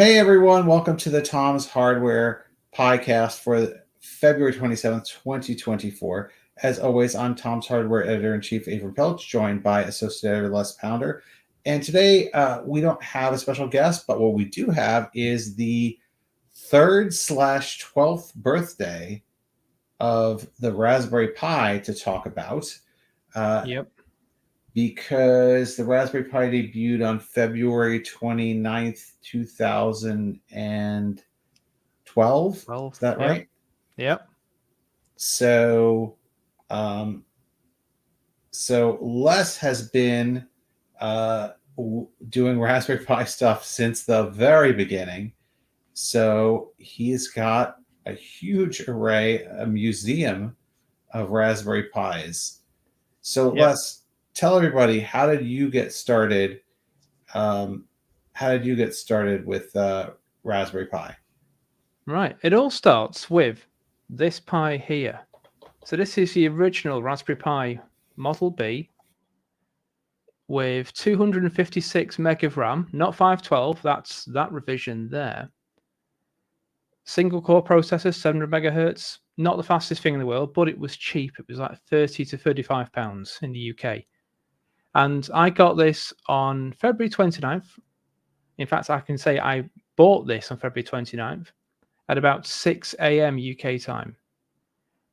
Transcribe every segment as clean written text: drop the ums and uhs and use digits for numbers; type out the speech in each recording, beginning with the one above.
Hey everyone, welcome to the Tom's Hardware podcast for February 27th, 2024. As always, I'm Tom's Hardware Editor-in-Chief Avery Pelch, joined by Associate Editor Les Pounder. And today we don't have a special guest, but what we do have is the 3rd/12th birthday of the Raspberry Pi to talk about. Yep. Because the Raspberry Pi debuted on February 29th, 2012. Is that right? Yep. So, so Les has been doing Raspberry Pi stuff since the very beginning. So he's got a huge array, a museum of Raspberry Pis. So Yep. Les, tell everybody, how did you get started? How did you get started with Raspberry Pi? Right. It all starts with this Pi here. So this is the original Raspberry Pi Model B with 256 meg of RAM, not 512. That's that revision there. Single core processor, 700 megahertz. Not the fastest thing in the world, but it was cheap. It was like 30 to 35 pounds in the UK. And I got this on February 29th. In fact, I can say I bought this on February 29th at about 6 a.m. UK time.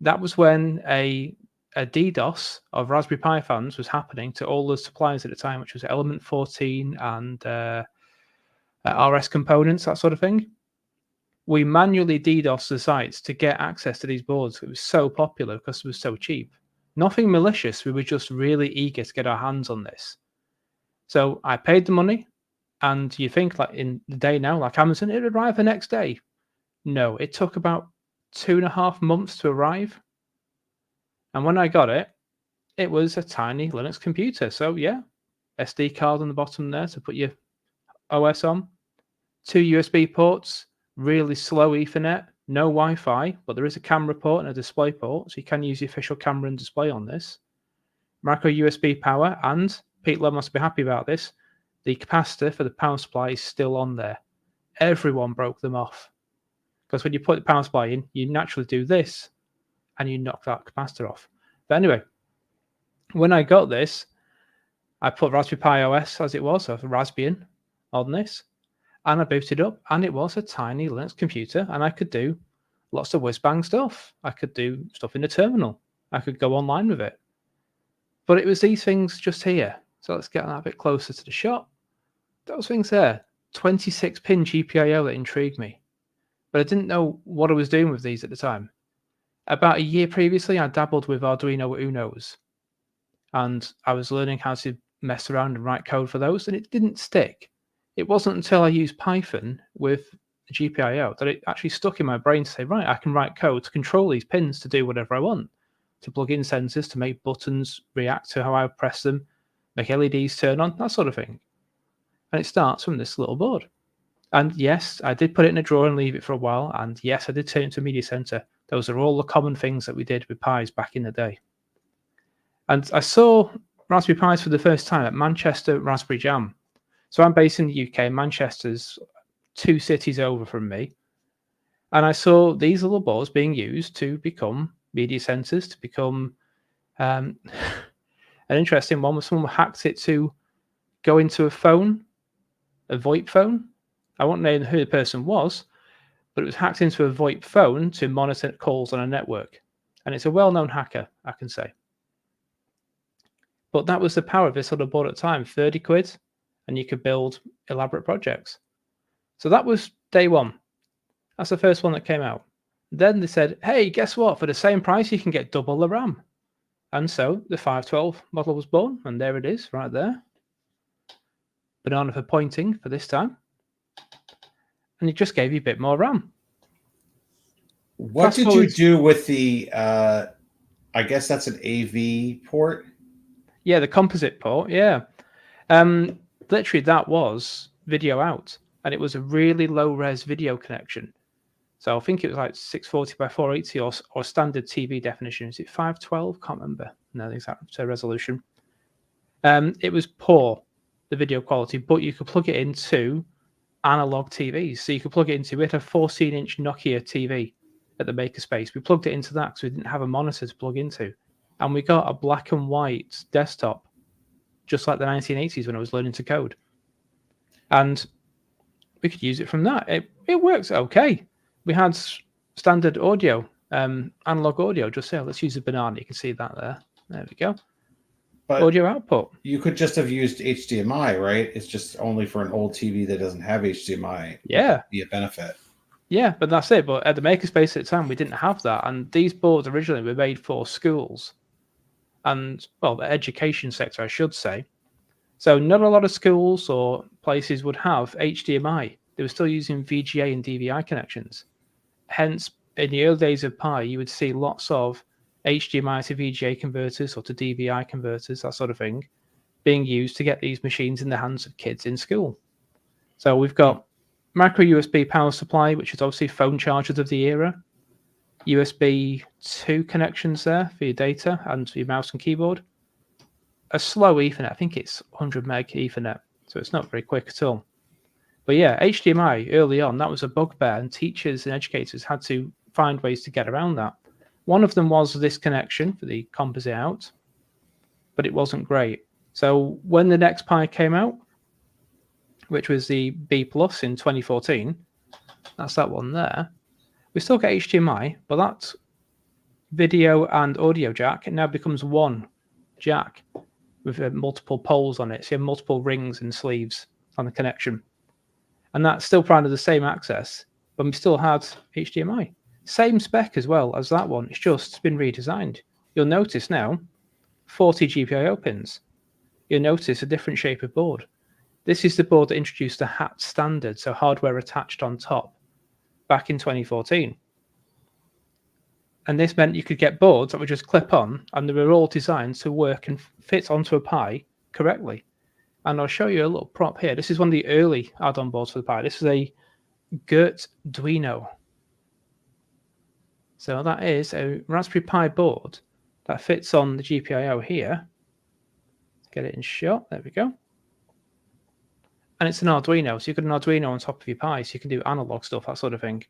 That was when a DDoS of Raspberry Pi fans was happening to all the suppliers at the time, which was Element 14 and RS Components, that sort of thing. We manually DDoS the sites to get access to these boards. It was so popular because it was so cheap. Nothing malicious. We were just really eager to get our hands on this. So I paid the money, and you think like in the day now, like Amazon, it arrived the next day. No, it took about 2.5 months to arrive. And when I got it, it was a tiny Linux computer. So yeah, SD card on the bottom there to put your OS on. 2 USB ports, really slow Ethernet, no Wi-Fi, but there is a camera port and a display port, so you can use the official camera and display on this. Micro USB power, and Pete Lowe must be happy about this, the capacitor for the power supply is still on there. Everyone broke them off. Because when you put the power supply in, you naturally do this, and you knock that capacitor off. But anyway, when I got this, I put Raspberry Pi OS as it was, so Raspbian on this, and I booted up, and it was a tiny Linux computer, and I could do lots of whiz-bang stuff. I could do stuff in the terminal. I could go online with it. But it was these things just here. So let's get that a bit closer to the shot. Those things there, 26-pin GPIO that intrigued me. But I didn't know what I was doing with these at the time. About a year previously, I dabbled with Arduino Unos. And I was learning how to mess around and write code for those, and it didn't stick. It wasn't until I used Python with GPIO that it actually stuck in my brain to say, right, I can write code to control these pins to do whatever I want, to plug in sensors, to make buttons react to how I press them, make LEDs turn on, that sort of thing. And it starts from this little board. And yes, I did put it in a drawer and leave it for a while. And yes, I did turn it into a media center. Those are all the common things that we did with Pis back in the day. And I saw Raspberry Pis for the first time at Manchester Raspberry Jam. So I'm based in the UK. Manchester's 2 cities over from me. And I saw these little boards being used to become media centers, to become an interesting one where someone hacked it to go into a phone, a VoIP phone. I won't name who the person was, but it was hacked into a VoIP phone to monitor calls on a network. And it's a well-known hacker, I can say. But that was the power of this little board at the time, 30 quid, and you could build elaborate projects. So that was day one. That's the first one that came out. Then they said, hey, guess what? For the same price, you can get double the RAM. And so the 512 model was born, and there it is, right there. Banana for pointing for this time. And it just gave you a bit more RAM. What did you do with the, I guess that's an AV port? Yeah, the composite port, yeah. Literally, that was video out. And it was a really low-res video connection. So I think it was like 640 by 480 or standard TV definition. Is it 512? Can't remember. No, the exact resolution. It was poor, the video quality, but you could plug it into analog TVs. So you could plug it into, we had a 14-inch Nokia TV at the makerspace. We plugged it into that because we didn't have a monitor to plug into. And we got a black and white desktop, just like the 1980s when I was learning to code. And we could use it from that. It works okay. We had standard audio, analog audio. Just say, let's use a banana. You can see that there. There we go. But audio output. You could just have used HDMI, right? It's just only for an old TV that doesn't have HDMI. Yeah. Be a benefit. Yeah, but that's it. But at the makerspace at the time, we didn't have that. And these boards originally were made for schools and, well, the education sector, I should say. So not a lot of schools or places would have HDMI. They were still using VGA and DVI connections. Hence, in the early days of Pi, you would see lots of HDMI to VGA converters or to DVI converters, that sort of thing, being used to get these machines in the hands of kids in school. So we've got micro USB power supply, which is obviously phone chargers of the era. USB 2 connections there for your data and for your mouse and keyboard. A slow Ethernet, I think it's 100 meg Ethernet, so it's not very quick at all. But yeah, HDMI early on, that was a bugbear, and teachers and educators had to find ways to get around that. One of them was this connection for the composite out, but it wasn't great. So when the next Pi came out, which was the B Plus in 2014, that's that one there, we still get HDMI, but that video and audio jack, it now becomes one jack with multiple poles on it. So you have multiple rings and sleeves on the connection. And that still provided the same access, but we still had HDMI. Same spec as well as that one. It's just been redesigned. You'll notice now 40 GPIO pins. You'll notice a different shape of board. This is the board that introduced the HAT standard, so hardware attached on top, back in 2014. And this meant you could get boards that would just clip on, and they were all designed to work and fit onto a Pi correctly. And I'll show you a little prop here. This is one of the early add-on boards for the Pi. This is a Arduino. So that is a Raspberry Pi board that fits on the GPIO here. Let's get it in shot. There we go. And it's an Arduino. So you've got an Arduino on top of your Pi, so you can do analog stuff, that sort of thing.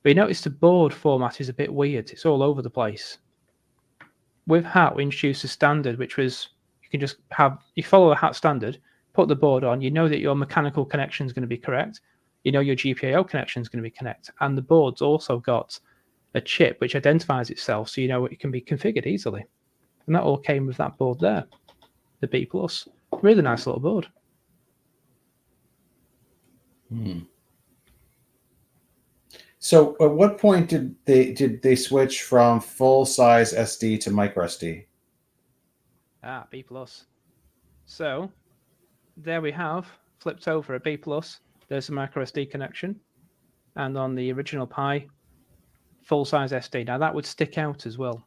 But you notice the board format is a bit weird. It's all over the place. With HAT, we introduced a standard, which was you can just have, you follow the HAT standard, put the board on, you know that your mechanical connection is going to be correct, you know your GPIO connection is going to be correct, and the board's also got a chip which identifies itself, so you know it can be configured easily. And that all came with that board there, the B+. Really nice little board. So at what point did they switch from full size SD to micro SD? B+. So there we have, flipped over a B+. There's a micro SD connection. And on the original Pi, full size SD. Now that would stick out as well.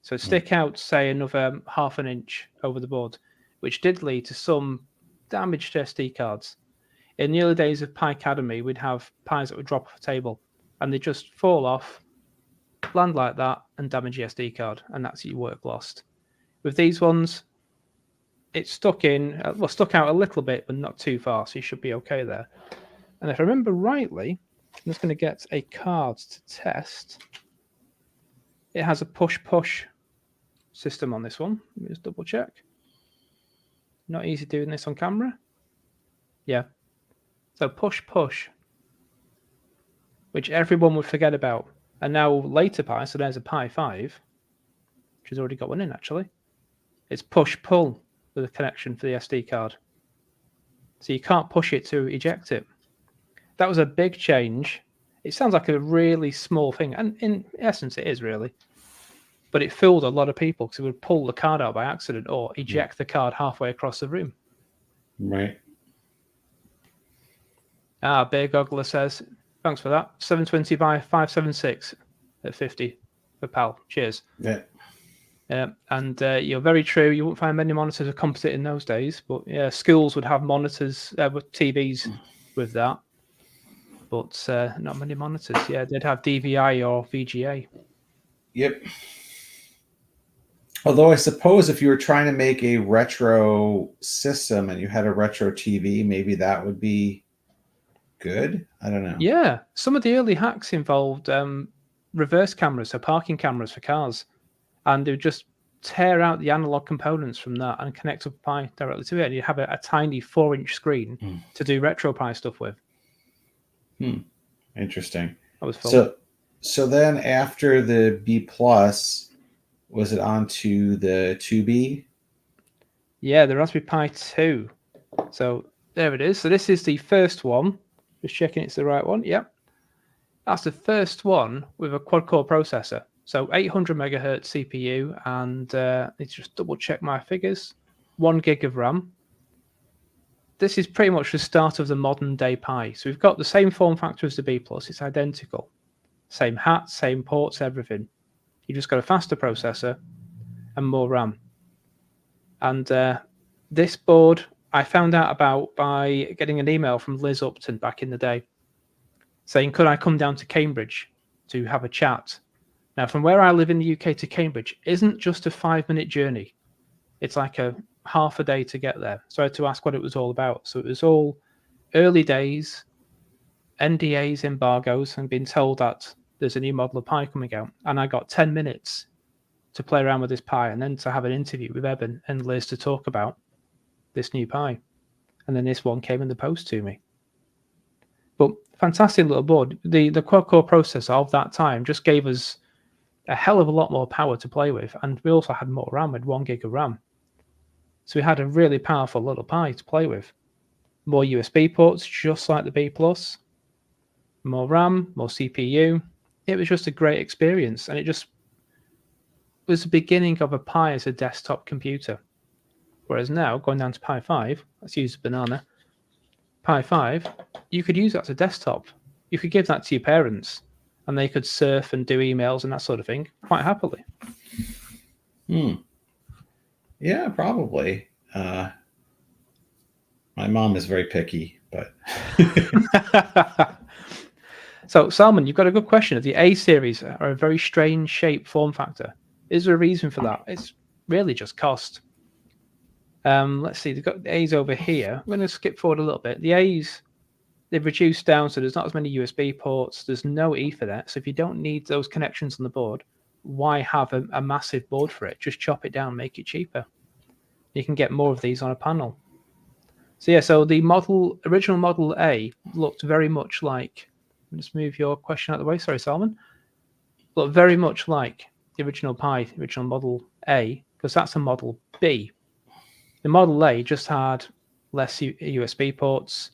So stick out, say, another half an inch over the board, which did lead to some damage to SD cards. In the early days of Pi Academy, we'd have Pis that would drop off a table and they just fall off, land like that, and damage your SD card, and that's your work lost. With these ones, it stuck in, stuck out a little bit, but not too far, so you should be okay there. And if I remember rightly, I'm just going to get a card to test. It has a push-push system on this one. Let me just double check. Not easy doing this on camera. Yeah. So push-push, which everyone would forget about. And now later Pi, so there's a Pi 5, which has already got one in actually. It's push-pull with a connection for the SD card. So you can't push it to eject it. That was a big change. It sounds like a really small thing, and in essence it is really. But it fooled a lot of people because it would pull the card out by accident or eject the card halfway across the room. Right. Beer Goggler says, thanks for that. 720 by 576 at 50 for PAL. Cheers. Yeah. And you're very true. You won't find many monitors of composite in those days, but yeah, schools would have monitors with TVs with that, but not many monitors. Yeah, they'd have DVI or VGA. Yep. Although I suppose if you were trying to make a retro system and you had a retro TV, maybe that would be good? I don't know. Yeah, some of the early hacks involved reverse cameras, so parking cameras for cars, and they would just tear out the analog components from that and connect up a Pi directly to it, and you have a tiny 4-inch screen to do RetroPie stuff with. Interesting. That was fun. So then after the B plus, was it on to the 2B? Yeah, the Raspberry Pi 2. So there it is. So this is the first one. Just checking it's the right one. Yep. That's the first one with a quad-core processor. So 800 megahertz CPU, and let's just double check my figures. 1 gig of RAM. This is pretty much the start of the modern day Pi. So we've got the same form factor as the B plus. It's identical. Same hat, same ports, everything. You just got a faster processor and more RAM. And this board I found out about by getting an email from Liz Upton back in the day saying, could I come down to Cambridge to have a chat? Now, from where I live in the UK to Cambridge isn't just a 5-minute journey. It's like a half a day to get there. So I had to ask what it was all about. So it was all early days, NDAs, embargoes, and being told that there's a new model of Pi coming out. And I got 10 minutes to play around with this Pi and then to have an interview with Eben and Liz to talk about this new Pi. And then this one came in the post to me. But fantastic little board. The quad-core processor of that time just gave us a hell of a lot more power to play with. And we also had more RAM with 1 gig of RAM. So we had a really powerful little Pi to play with. More USB ports, just like the B+. More RAM, more CPU. It was just a great experience. And it just was the beginning of a Pi as a desktop computer. Whereas now, going down to Pi 5, let's use the banana. Pi 5, you could use that as a desktop. You could give that to your parents, and they could surf and do emails and that sort of thing quite happily. Yeah, probably. My mom is very picky, but... So, Salman, you've got a good question. The A series are a very strange shape form factor. Is there a reason for that? It's really just cost. Let's see, they've got the A's over here. I'm going to skip forward a little bit. The A's, they've reduced down, so there's not as many USB ports. There's no Ethernet. So if you don't need those connections on the board, why have a massive board for it? Just chop it down, make it cheaper. You can get more of these on a panel. So yeah, so the original Model A looked very much like, just move your question out of the way, sorry, Salman. Looked very much like the original Pi, the original Model A, because that's a Model B. The Model A just had less USB ports,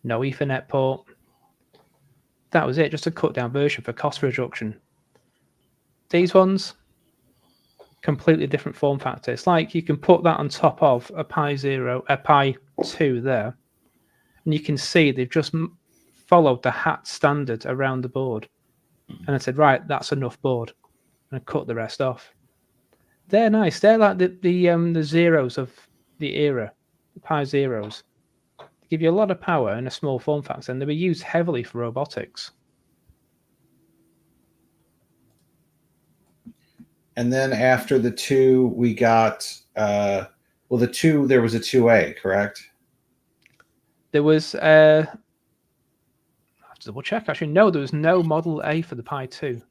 no Ethernet port. That was it, just a cut down version for cost reduction. These ones, completely different form factor. It's like you can put that on top of a Pi 2 there, and you can see they've just followed the hat standard around the board. And I said, right, that's enough board. And I cut the rest off. They're nice. They're like the zeros of the era, the Pi Zeros. They give you a lot of power in a small form factor, and they were used heavily for robotics. And then after the 2, we got the 2. There was a 2A, correct? There was I have to double check. Actually, no, there was no Model A for the Pi 2.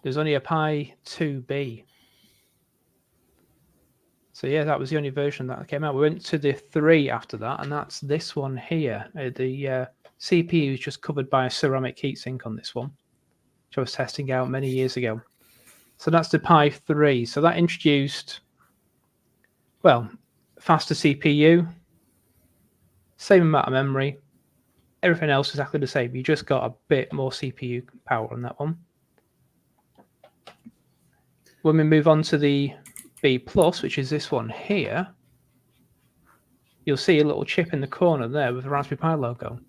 There's only a Pi 2B. So yeah, that was the only version that came out. We went to the 3 after that, and that's this one here. The CPU is just covered by a ceramic heatsink on this one, which I was testing out many years ago. So that's the Pi 3. So that introduced, well, faster CPU, same amount of memory. Everything else is exactly the same. You just got a bit more CPU power on that one. When we move on to the B+, which is this one here, you'll see a little chip in the corner there with the Raspberry Pi logo.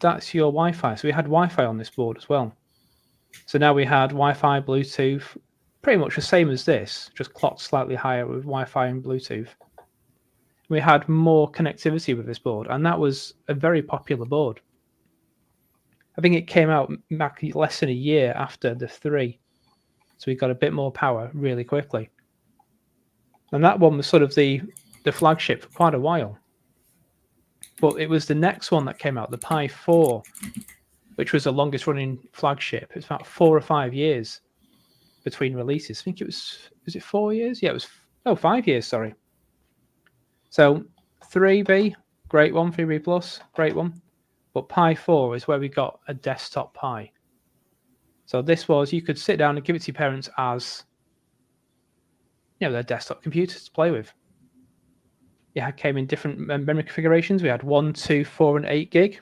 That's your Wi-Fi. So we had Wi-Fi on this board as well. So now we had Wi-Fi, Bluetooth, pretty much the same as this, just clocked slightly higher with Wi-Fi and Bluetooth. We had more connectivity with this board, and that was a very popular board. I think it came out less than a year after the 3. So we got a bit more power really quickly. And that one was sort of the flagship for quite a while. But it was the next one that came out, the Pi 4, which was the longest running flagship. It's about 4 or 5 years between releases. I think it was it 4 years? Yeah, it was 5 years, sorry. So 3B, great one, 3B Plus, great one. But Pi 4 is where we got a desktop Pi. So this was, you could sit down and give it to your parents as, their desktop computers to play with. It came in different memory configurations. We had 1, 2, 4, and 8 gig.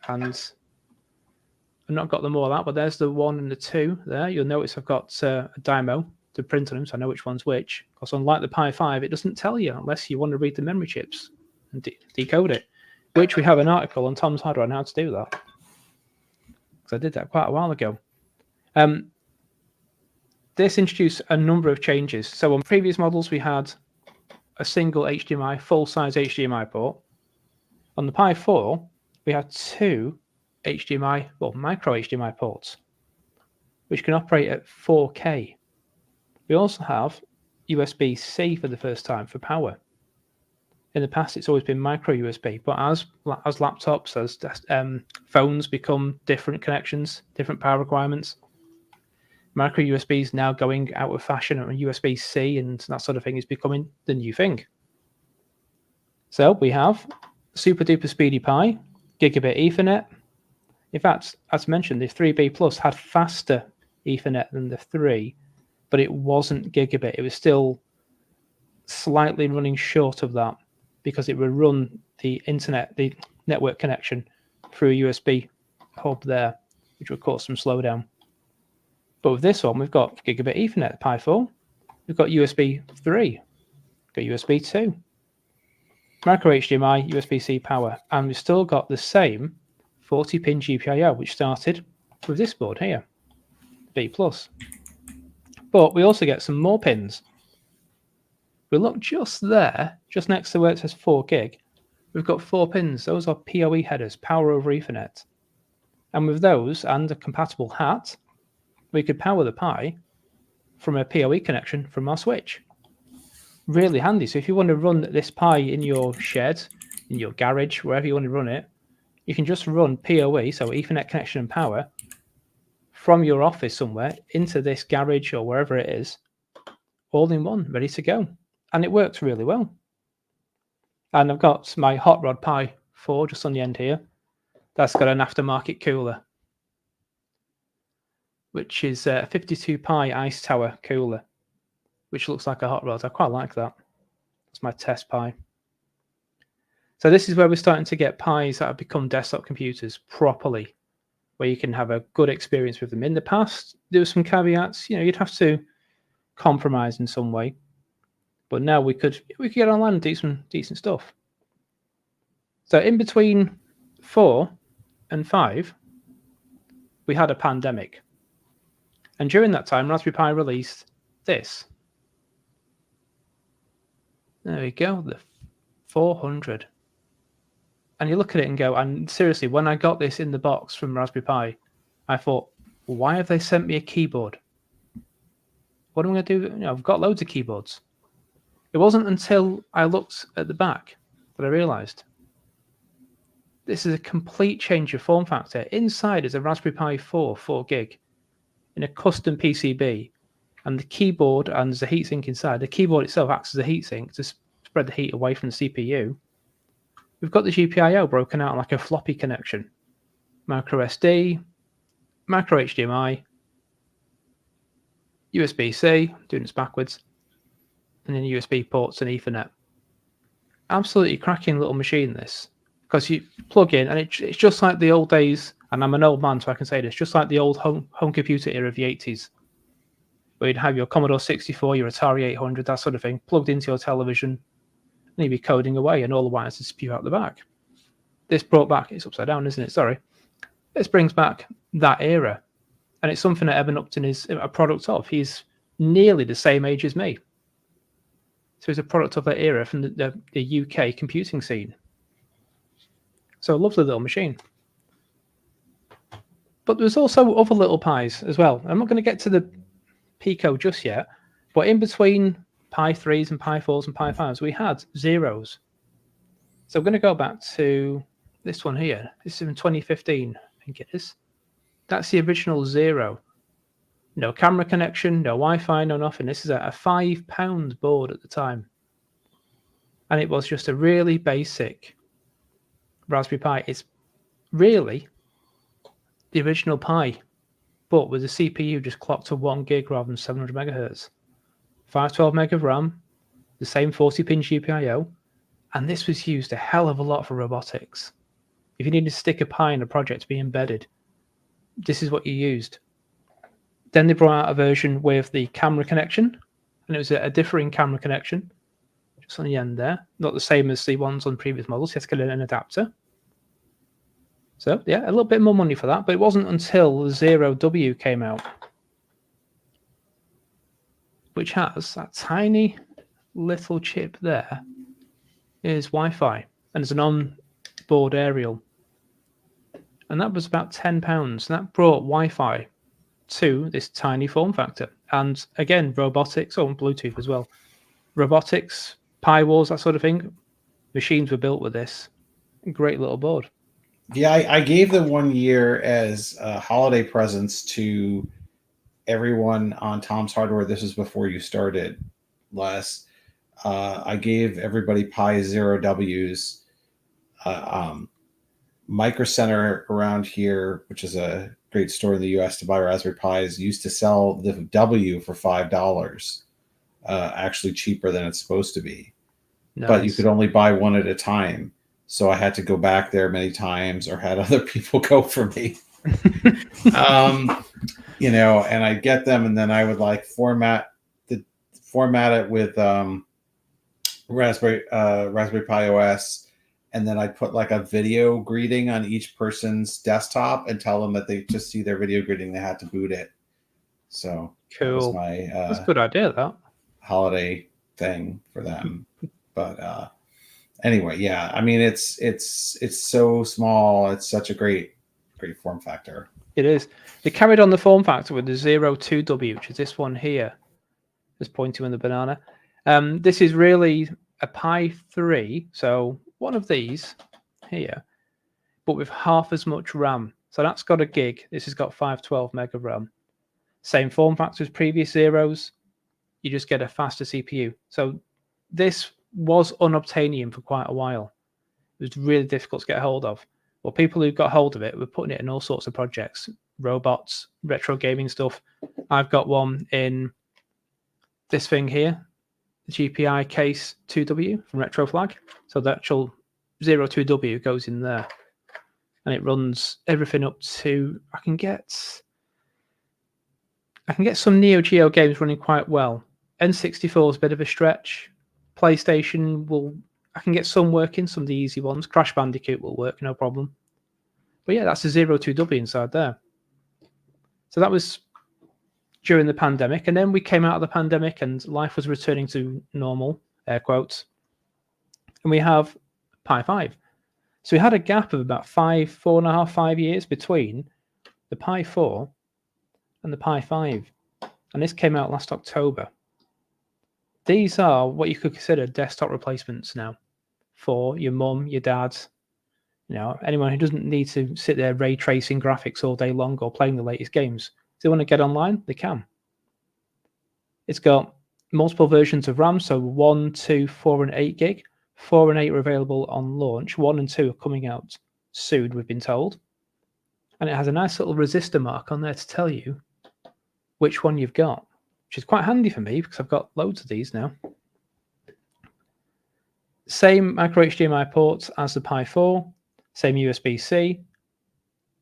And I've not got them all out, but there's the 1 and the 2 there. You'll notice I've got a Dymo to print on them, so I know which one's which. Because unlike the Pi 5, it doesn't tell you unless you want to read the memory chips and decode it, which we have an article on Tom's Hardware on how to do that. Because I did that quite a while ago. This introduced a number of changes. So on previous models, we had a single HDMI, full-size HDMI port. On the Pi 4, we had 2 micro HDMI ports, which can operate at 4K. We also have USB-C for the first time for power. In the past, it's always been micro USB, but as laptops, as phones become different connections, different power requirements, micro USB is now going out of fashion, and USB-C and that sort of thing is becoming the new thing. So we have super duper speedy Pi, gigabit Ethernet. In fact, as mentioned, the 3B Plus had faster Ethernet than the 3, but it wasn't gigabit. It was still slightly running short of that because it would run the internet, the network connection through a USB hub there, which would cause some slowdown. But with this one, we've got gigabit Ethernet, Pi 4. We've got USB 3, got USB 2, micro HDMI, USB-C power, and we've still got the same 40-pin GPIO, which started with this board here, B+. But we also get some more pins. We look just there, just next to where it says 4 gig. We've got 4 pins. Those are PoE headers, power over Ethernet. And with those and a compatible hat, we could power the Pi from a PoE connection from our switch. Really handy. So if you want to run this Pi in your shed, in your garage, wherever you want to run it, you can just run PoE, so Ethernet connection and power, from your office somewhere into this garage or wherever it is, all in one, ready to go. And it works really well. And I've got my Hot Rod Pi 4 just on the end here. That's got an aftermarket cooler, which is a 52 Pi Ice Tower cooler, which looks like a hot rod. I quite like that. That's my test Pi. So this is where we're starting to get Pis that have become desktop computers properly, where you can have a good experience with them. In the past, there were some caveats. You'd have to compromise in some way. But now we could get online and do some decent stuff. So in between 4 and 5, we had a pandemic. And during that time, Raspberry Pi released this. There we go, the 400. And you look at it and go, and seriously, when I got this in the box from Raspberry Pi, I thought, why have they sent me a keyboard? What am I going to do? I've got loads of keyboards. It wasn't until I looked at the back that I realized this is a complete change of form factor. Inside is a Raspberry Pi 4 gig in a custom PCB, and the keyboard and there's a heatsink inside. The keyboard itself acts as a heatsink to spread the heat away from the CPU. We've got the GPIO broken out like a floppy connection, micro SD, micro HDMI, USB-C, doing this backwards, and then USB ports and Ethernet. Absolutely cracking little machine, this, because you plug in and it's just like the old days, and I'm an old man so I can say this, just like the old home computer era of the 80s, where you'd have your Commodore 64, your Atari 800, that sort of thing, plugged into your television, and you'd be coding away and all the wires would spew out the back. This brought back, it's upside down, isn't it? Sorry. This brings back that era. And it's something that Evan Upton is a product of. He's nearly the same age as me. So he's a product of that era from the UK computing scene. So a lovely little machine. But there's also other little Pis as well. I'm not going to get to the Pico just yet, but in between Pi 3s and Pi 4s and Pi 5s, we had zeros. So I'm going to go back to this one here. This is in 2015, I think it is. That's the original Zero. No camera connection, no Wi-Fi, no nothing. This is a £5 board at the time. And it was just a really basic Raspberry Pi. It's really the original Pi, but with the CPU just clocked to 1 gig rather than 700 megahertz. 512 meg of RAM, the same 40-pin GPIO, and this was used a hell of a lot for robotics. If you needed to stick a Pi in a project to be embedded, this is what you used. Then they brought out a version with the camera connection, and it was a differing camera connection, just on the end there. Not the same as the ones on previous models. You had to get an adapter. So, yeah, a little bit more money for that, but it wasn't until the Zero W came out, which has that tiny little chip there, is Wi-Fi, and it's an on-board aerial. And that was about £10, and that brought Wi-Fi to this tiny form factor. And again, robotics, and Bluetooth as well. Robotics, Pi Wars, that sort of thing. Machines were built with this. Great little board. Yeah, I gave them 1 year as holiday presents to everyone on Tom's Hardware. This was before you started, Les. I gave everybody Pi Zero Ws. Micro Center around here, which is a great store in the US to buy Raspberry Pis, used to sell the W for $5, actually cheaper than it's supposed to be. Nice. But you could only buy one at a time. So I had to go back there many times or had other people go for me. You know, and I'd get them and then I would like format it with Raspberry Pi OS. And then I'd put like a video greeting on each person's desktop and tell them that they just see their video greeting, they had to boot it. So cool. That's a good idea, that holiday thing for them. But anyway, yeah, I mean it's so small. It's such a great form factor. It is. They carried on the form factor with the Zero 2W, which is this one here. Just pointing with the banana. This is really a Pi 3, so one of these here, but with half as much RAM. So that's got a gig. This has got 512 meg of RAM. Same form factor as previous Zeros. You just get a faster CPU. So this was unobtainium for quite a while. It was really difficult to get hold of. Well, people who got hold of it were putting it in all sorts of projects, robots, retro gaming stuff. I've got one in this thing here, the GPI case 2W from Retro Flag. So the actual 02W goes in there. And it runs everything up to, I can get some Neo Geo games running quite well. N64 is a bit of a stretch. PlayStation I can get some working, some of the easy ones. Crash Bandicoot will work, no problem. But yeah, that's a 02W inside there. So that was during the pandemic. And then we came out of the pandemic and life was returning to normal, air quotes. And we have Pi 5. So we had a gap of about 4.5, 5 years between the Pi 4 and the Pi 5. And this came out last October. These are what you could consider desktop replacements now for your mum, your dad, you know, anyone who doesn't need to sit there ray tracing graphics all day long or playing the latest games. If they want to get online, they can. It's got multiple versions of RAM, so 1, 2, 4, and 8 gig. 4 and 8 are available on launch. 1 and 2 are coming out soon, we've been told. And it has a nice little resistor mark on there to tell you which one you've got, which is quite handy for me because I've got loads of these now. Same micro HDMI ports as the Pi 4, same USB-C.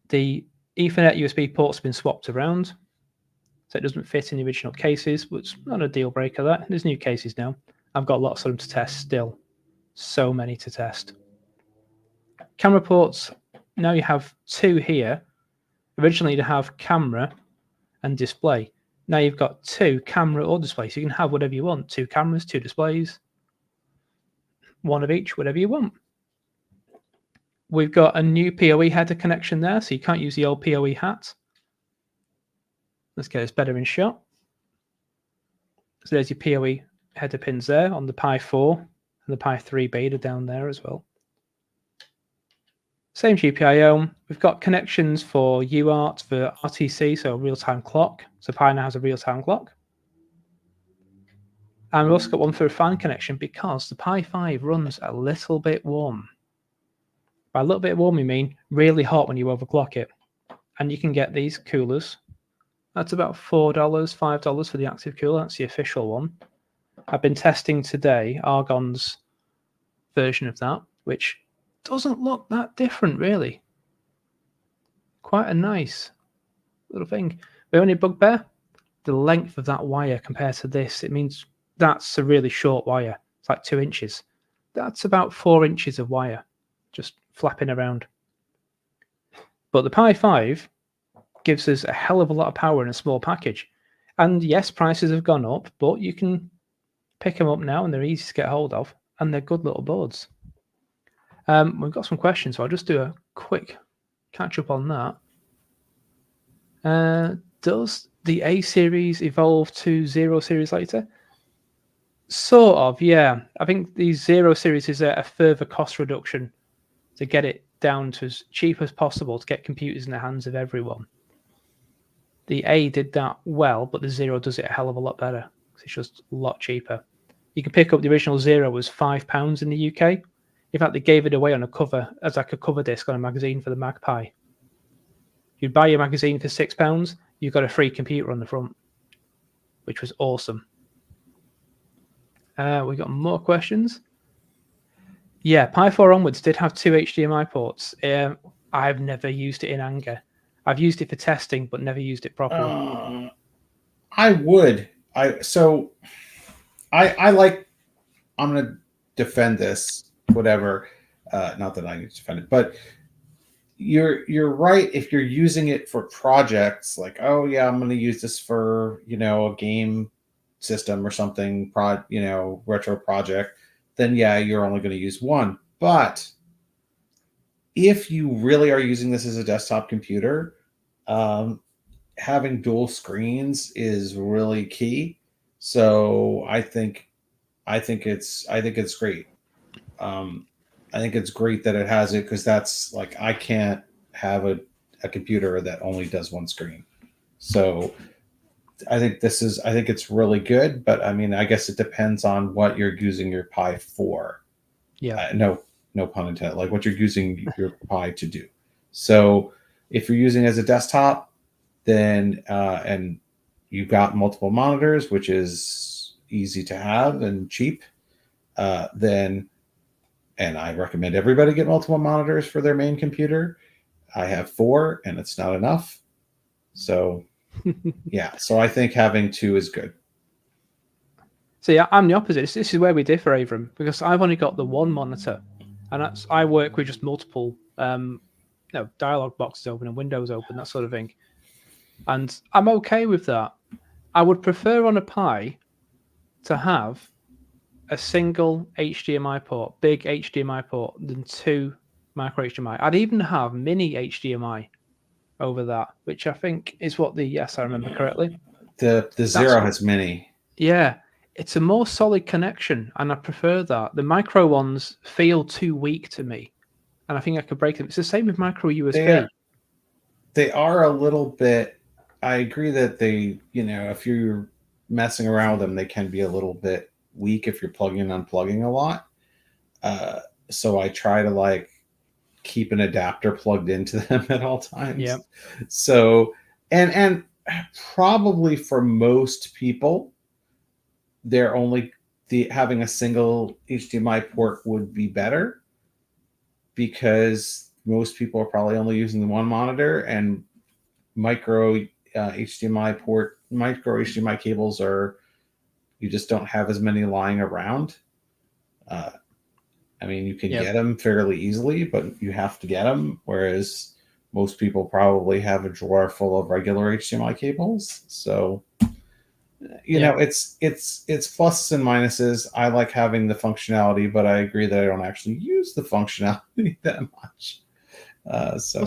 The Ethernet USB port's been swapped around, so it doesn't fit in the original cases, but it's not a deal breaker that. There's new cases now. I've got lots of them to test still. So many to test. Camera ports, now you have 2 here. Originally to have camera and display. Now you've got 2 camera or display, so you can have whatever you want. 2 cameras, 2 displays, 1 of each, whatever you want. We've got a new PoE header connection there, so you can't use the old PoE hat. Let's get this better in shot. So there's your PoE header pins there on the Pi 4 and the Pi 3 beta down there as well. Same GPIO. We've got connections for UART, for RTC, so real-time clock. So Pi now has a real-time clock. And we've also got one for a fan connection because the Pi 5 runs a little bit warm. By a little bit warm, you mean really hot when you overclock it. And you can get these coolers. That's about $4, $5 for the active cooler. That's the official one. I've been testing today Argon's version of that, which doesn't look that different, really. Quite a nice little thing. The only bugbear, the length of that wire compared to this. It means that's a really short wire. It's like 2 inches. That's about 4 inches of wire just flapping around. But the Pi 5 gives us a hell of a lot of power in a small package. And yes, prices have gone up, but you can pick them up now and they're easy to get hold of and they're good little boards. We've got some questions, so I'll just do a quick catch up on that. Does the A series evolve to 0 series later? Sort of, yeah. I think the 0 series is a further cost reduction to get it down to as cheap as possible to get computers in the hands of everyone. The A did that well, but the 0 does it a hell of a lot better. It's just a lot cheaper. You can pick up the original 0 was £5 in the UK. In fact, they gave it away on a cover as like a cover disc on a magazine for the Magpie. You'd buy your magazine for £6, you got a free computer on the front, which was awesome. We got more questions. Yeah, Pi 4 onwards did have 2 HDMI ports. I've never used it in anger. I've used it for testing, but never used it properly. I would. I'm going to defend this, whatever. Not that I need to defend it, but you're right. If you're using it for projects like, oh yeah, I'm going to use this for, a game system or something, retro project, then yeah, you're only going to use one. But if you really are using this as a desktop computer, having dual screens is really key. So I think it's great. I think it's great that it has it, because that's like, I can't have a computer that only does one screen. So I think it's really good, but I mean, I guess it depends on what you're using your Pi for. Yeah. No pun intended. Like what you're using your Pi to do. So if you're using it as a desktop, then and you've got multiple monitors, which is easy to have and cheap, then, and I recommend everybody get multiple monitors for their main computer. I have 4 and it's not enough. So yeah, so I think having 2 is good. So yeah, I'm the opposite. This is where we differ, Avram, because I've only got the one monitor, and I work with just multiple dialog boxes open and windows open, that sort of thing. And I'm okay with that. I would prefer on a Pi to have a single HDMI port, big HDMI port, than 2 micro HDMI. I'd even have mini HDMI over that, which I think is what yes, I remember correctly. The 0 has mini. Yeah, it's a more solid connection, and I prefer that. The micro ones feel too weak to me, and I think I could break them. It's the same with micro USB. They are a little bit. I agree that they, if you're messing around with them, they can be a little bit weak if you're plugging and unplugging a lot. So I try to keep an adapter plugged into them at all times. Yeah. So and probably for most people, they're only having a single HDMI port would be better, because most people are probably only using the one monitor, and micro HDMI cables you just don't have as many lying around. I mean, you can get them fairly easily, but you have to get them. Whereas most people probably have a drawer full of regular HDMI cables. So, it's pluses and minuses. I like having the functionality, but I agree that I don't actually use the functionality that much. So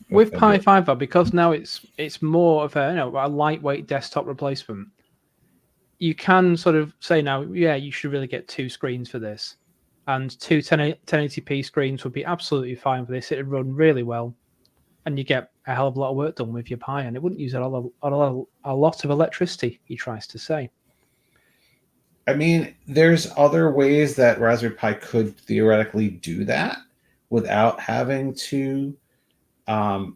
with Pi 5, because now it's more of a lightweight desktop replacement, you can sort of say now, yeah, you should really get 2 screens for this. and two 1080p screens would be absolutely fine for this. It'd run really well, and you get a hell of a lot of work done with your Pi, and it wouldn't use a lot of electricity, he tries to say. I mean, there's other ways that Raspberry Pi could theoretically do that without having to. I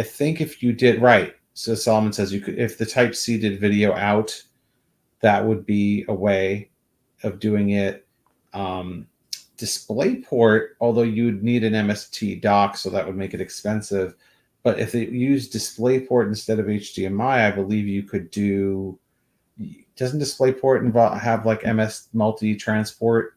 think if you did right, so Solomon says you could, if the Type C did video out, that would be a way of doing it. DisplayPort, although you'd need an MST dock, so that would make it expensive. But if it used DisplayPort instead of HDMI, I believe you could do. Doesn't DisplayPort have like MS multi-transport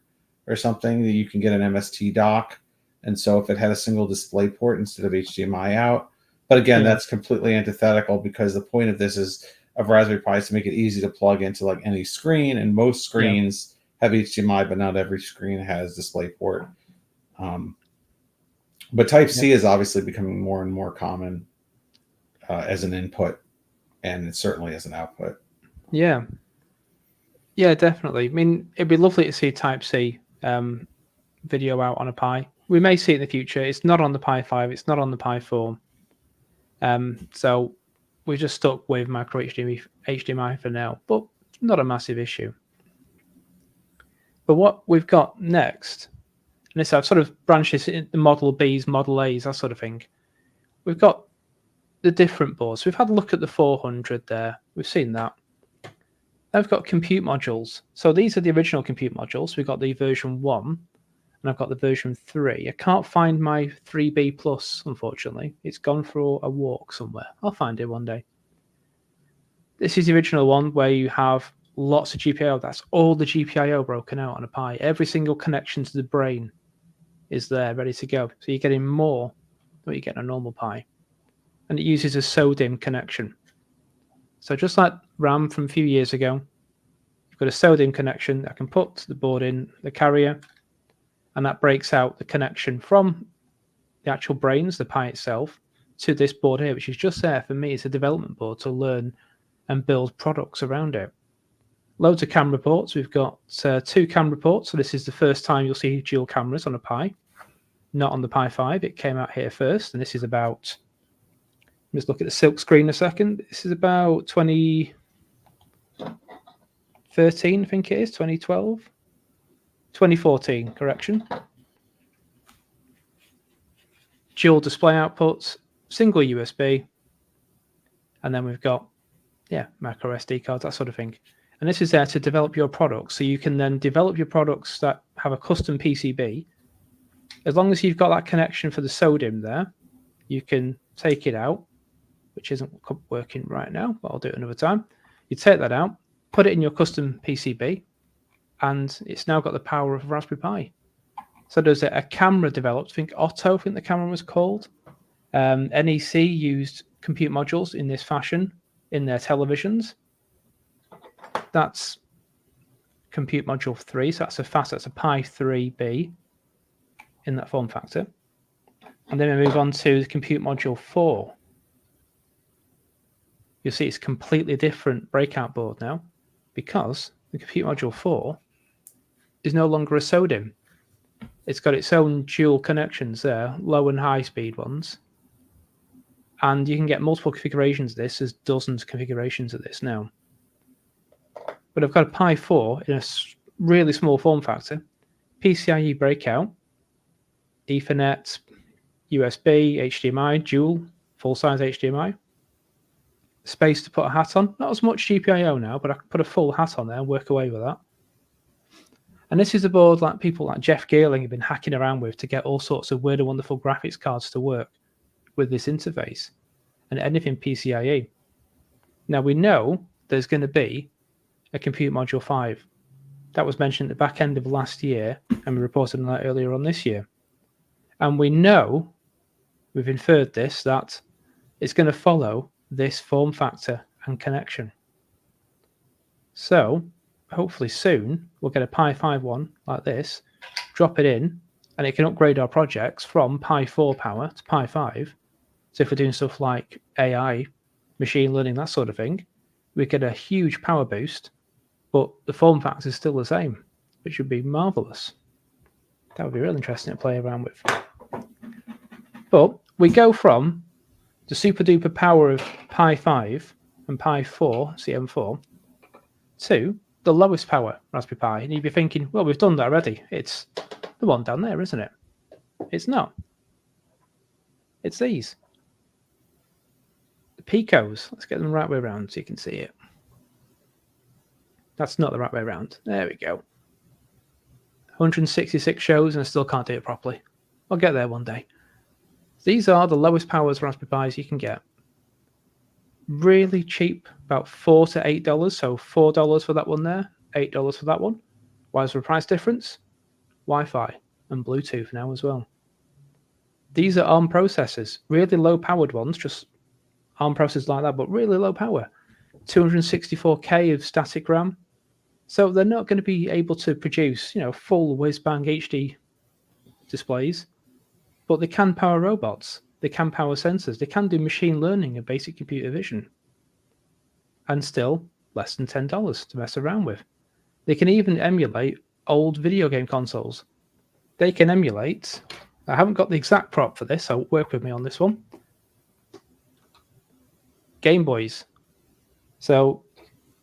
or something that you can get an MST dock? And so if it had a single DisplayPort instead of HDMI out, but again, that's completely antithetical because the point of this is of Raspberry Pi is to make it easy to plug into like any screen, and most screens have HDMI, but not every screen has DisplayPort. But Type C is obviously becoming more and more common as an input, and certainly as an output. Yeah, definitely. I mean, it'd be lovely to see Type C video out on a Pi. We may see it in the future. It's not on the Pi 5. It's not on the Pi 4. So we're just stuck with micro HDMI for now, but not a massive issue. But what we've got next, and this I've sort of branched this into Model Bs, Model As, that sort of thing. We've got the different boards. We've had a look at the 400 there. We've seen that. Now we've got compute modules. So these are the original compute modules. We've got the version 1, and I've got the version 3. I can't find my 3B Plus, unfortunately. It's gone for a walk somewhere. I'll find it one day. This is the original one where you have lots of GPIO. That's all the GPIO broken out on a Pi. Every single connection to the brain is there, ready to go. So you're getting more than what you get on a normal Pi. And it uses a SODIMM connection. So just like RAM from a few years ago, you've got a SODIMM connection that can put the board in the carrier, and that breaks out the connection from the actual brains, the Pi itself, to this board here, which is just there for me. It's a development board to learn and build products around it. Loads of camera ports. We've got 2 camera ports. So this is the first time you'll see dual cameras on a Pi, not on the Pi 5. It came out here first, and this is about, let's look at the silk screen a second. This is about 2013, I think it is, 2012. 2014, correction. Dual display outputs, single USB, and then we've got, micro SD cards, that sort of thing. And this is there to develop your products. So you can then develop your products that have a custom PCB. As long as you've got that connection for the SODIMM there, you can take it out, which isn't working right now, but I'll do it another time. You take that out, put it in your custom PCB, and it's now got the power of Raspberry Pi. So there's a camera developed, I think Otto, I think the camera was called. NEC used compute modules in this fashion in their televisions. That's compute module 3, so that's a Pi 3B in that form factor. And then we move on to the compute module 4. You'll see it's a completely different breakout board now, because the compute module 4 is no longer a SODIMM. It's got its own dual connections there, low and high speed ones. And you can get multiple configurations of this. There's dozens of configurations of this now. But I've got a Pi 4 in a really small form factor, PCIe breakout, Ethernet, USB, HDMI, dual, full-size HDMI. Space to put a hat on. Not as much GPIO now, but I can put a full hat on there and work away with that. And this is a board like people like Jeff Geerling have been hacking around with to get all sorts of weird and wonderful graphics cards to work with this interface and anything PCIe. Now we know there's going to be a compute module 5. That was mentioned at the back end of last year, and we reported on that earlier on this year. And we know, we've inferred this, that it's going to follow this form factor and connection. So hopefully soon we'll get a Pi 5 one like this, drop it in, and it can upgrade our projects from Pi 4 power to Pi 5. So if we're doing stuff like AI, machine learning, that sort of thing, we get a huge power boost, but the form factor is still the same, which would be marvelous. That would be really interesting to play around with. But we go from the super duper power of Pi 5 and Pi 4, CM4, to the lowest power Raspberry Pi. And you'd be thinking, well, we've done that already. It's the one down there, isn't it? It's not. It's these. The Picos. Let's get them the right way around so you can see it. That's not the right way around. There we go. 166 shows and I still can't do it properly. I'll get there one day. These are the lowest powers Raspberry Pis you can get. Really cheap, about $4 to $8. So $4 for that one there, $8 for that one. Why is the price difference? Wi-Fi and Bluetooth now as well. These are ARM processors, really low powered ones, just ARM processors like that, but really low power. 264K of static RAM. So they're not going to be able to produce, full whiz-bang HD displays, but they can power robots, they can power sensors, they can do machine learning and basic computer vision, and still less than $10 to mess around with. They can even emulate old video game consoles. They can emulate, I haven't got the exact prop for this, so work with me on this one, Game Boys. So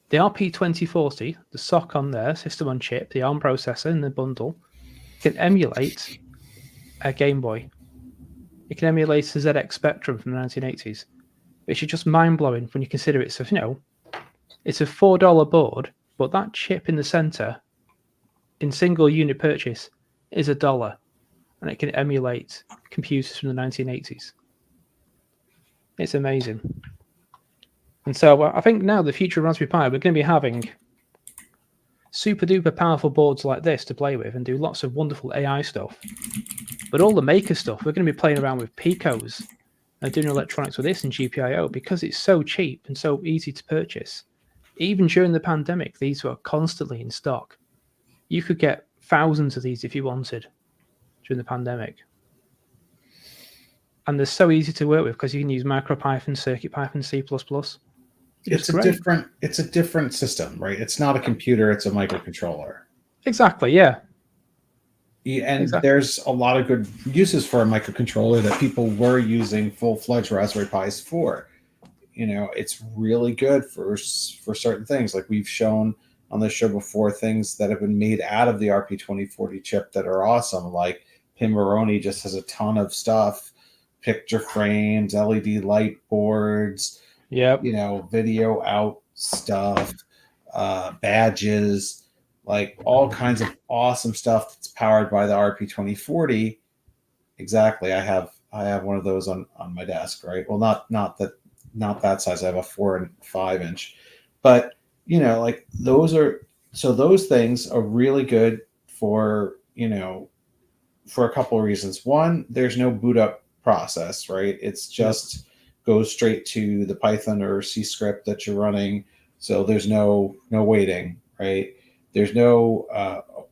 the RP2040, the SoC on there, system on chip, the ARM processor in the bundle, can emulate a Game Boy. It can emulate a ZX Spectrum from the 1980s, which is just mind-blowing when you consider it's a $4 board, but that chip in the center, in single unit purchase, is $1, and it can emulate computers from the 1980s. It's amazing. And so I think now the future of Raspberry Pi, we're going to be having super duper powerful boards like this to play with and do lots of wonderful AI stuff. But all the maker stuff, we're going to be playing around with Picos and doing electronics with this and GPIO because it's so cheap and so easy to purchase. Even during the pandemic, these were constantly in stock. You could get thousands of these if you wanted during the pandemic. And they're so easy to work with because you can use MicroPython, CircuitPython, C++. It's a different system, right? It's not a computer, it's a microcontroller. Exactly, yeah. And exactly. There's a lot of good uses for a microcontroller that people were using full-fledged Raspberry Pis for. It's really good for certain things. Like we've shown on this show before, things that have been made out of the RP2040 chip that are awesome. Like Pimoroni just has a ton of stuff, picture frames, LED light boards, video out stuff, badges, like all kinds of awesome stuff that's powered by the RP2040. Exactly. I have one of those on my desk, right? Well, not that size. I have a 4 and 5 inch, but like those things are really good for a couple of reasons. One, there's no boot up process, right? It's just goes straight to the Python or C script that you're running. So there's no waiting, right? There's no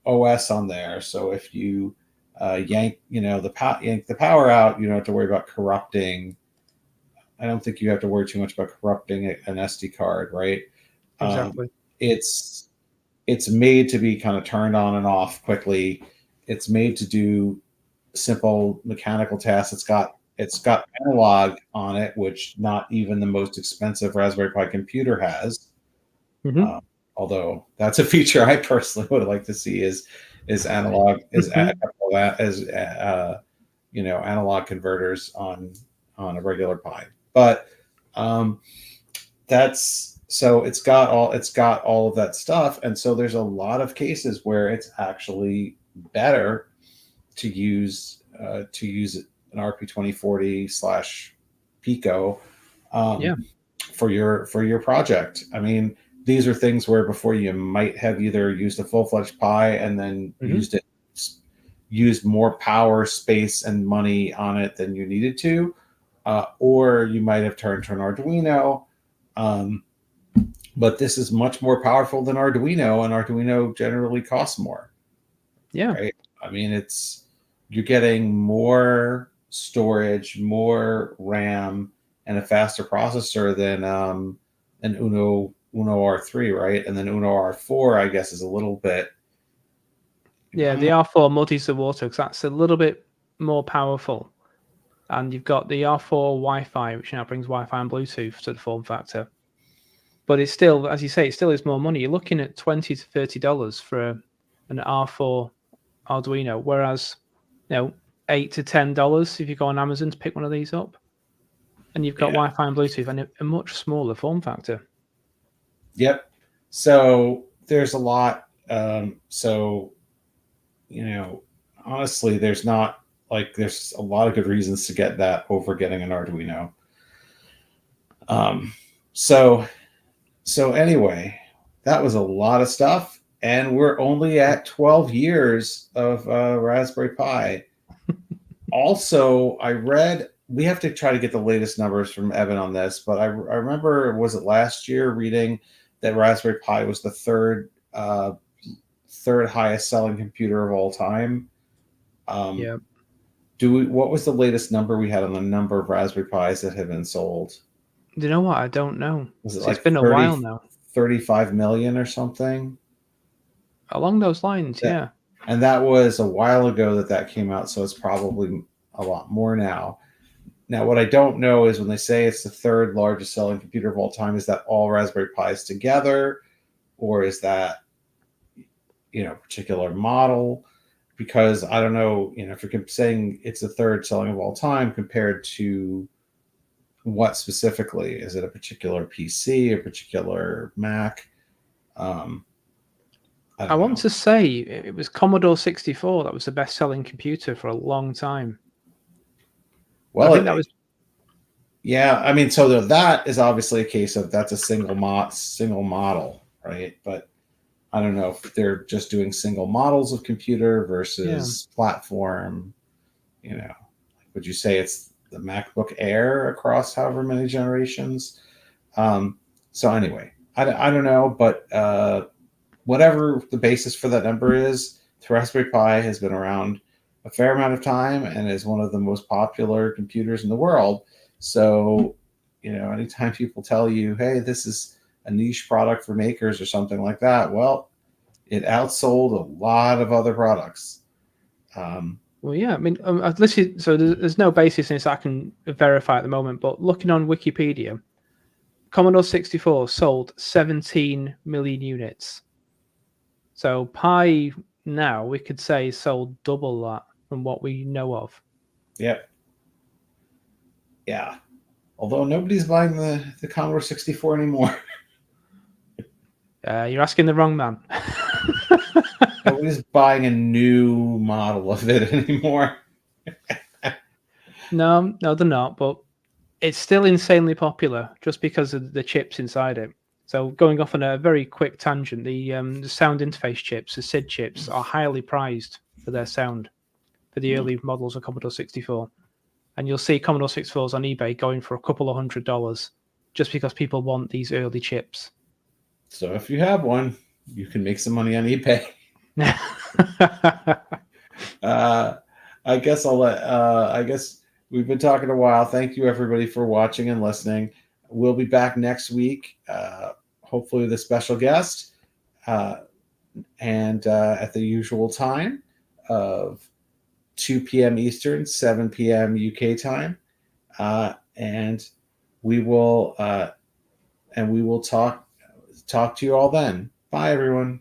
OS on there. So if you yank the power out, you don't have to worry about corrupting. I don't think you have to worry too much about corrupting an SD card, right? Exactly. It's made to be kind of turned on and off quickly. It's made to do simple mechanical tasks. It's got analog on it, which not even the most expensive Raspberry Pi computer has. Mm-hmm. Although that's a feature I personally would like to see is analog analog converters on a regular Pi. But it's got all of that stuff, and so there's a lot of cases where it's actually better to use an RP2040 / Pico for your project. I mean, these are things where before you might have either used a full-fledged Pi and then used more power, space, and money on it than you needed to, or you might have turned to an Arduino. But this is much more powerful than Arduino, and Arduino generally costs more. Yeah. Right? I mean, you're getting more storage, more RAM, and a faster processor than an Uno R3, right? And then Uno R4, I guess, is a little bit Yeah, the R4 muddies the water because that's a little bit more powerful. And you've got the R4 Wi-Fi, which now brings Wi-Fi and Bluetooth to the form factor. But it's still, as you say, it still is more money. You're looking at $20 to $30 for an R4 Arduino, whereas $8 to $10 if you go on Amazon to pick one of these up, and you've got Wi-Fi and Bluetooth and a much smaller form factor. Yep. So there's a lot. Honestly, there's not there's a lot of good reasons to get that over getting an Arduino. So anyway, that was a lot of stuff, and we're only at 12 years of Raspberry Pi. Also, I read, we have to try to get the latest numbers from Evan on this, but I remember, was it last year, reading that Raspberry Pi was the third highest selling computer of all time. Yeah. What was the latest number we had on the number of Raspberry Pis that have been sold? You know what? I don't know. Was it It's been 30, a while now. 35 million or something? Along those lines, yeah. And that was a while ago that came out, so it's probably a lot more now. Now, what I don't know is when they say it's the third largest selling computer of all time, is that all Raspberry Pis together, or is that a particular model? Because I don't know, if you're saying it's the third selling of all time compared to what specifically? Is it a particular PC, a particular Mac? I want to say it was Commodore 64 that was the best-selling computer for a long time. Well, I think that was. Yeah, I mean, so that is obviously a case of that's a single model, right? But I don't know if they're just doing single models of computer versus platform. Would you say it's the MacBook Air across however many generations? So anyway, I don't know, but whatever the basis for that number is, the Raspberry Pi has been around a fair amount of time and is one of the most popular computers in the world. So, anytime people tell you, hey, this is a niche product for makers or something like that, well, it outsold a lot of other products. Well, yeah, I mean, so there's no basis in this I can verify at the moment, but looking on Wikipedia, Commodore 64 sold 17 million units. So Pi now, we could say, sold double that from what we know of. Yep. Yeah. Although nobody's buying the Commodore 64 anymore. You're asking the wrong man. Nobody's buying a new model of it anymore. No, they're not, but it's still insanely popular just because of the chips inside it. So going off on a very quick tangent, the sound interface chips, the SID chips, are highly prized for their sound for the early models of Commodore 64. And you'll see Commodore 64s on eBay going for a couple of $100 just because people want these early chips. So if you have one, you can make some money on eBay. I guess we've been talking a while. Thank you everybody for watching and listening. We'll be back next week, hopefully with a special guest, and at the usual time of 2 p.m. Eastern, 7 p.m. UK time, and we will talk to you all then. Bye, everyone.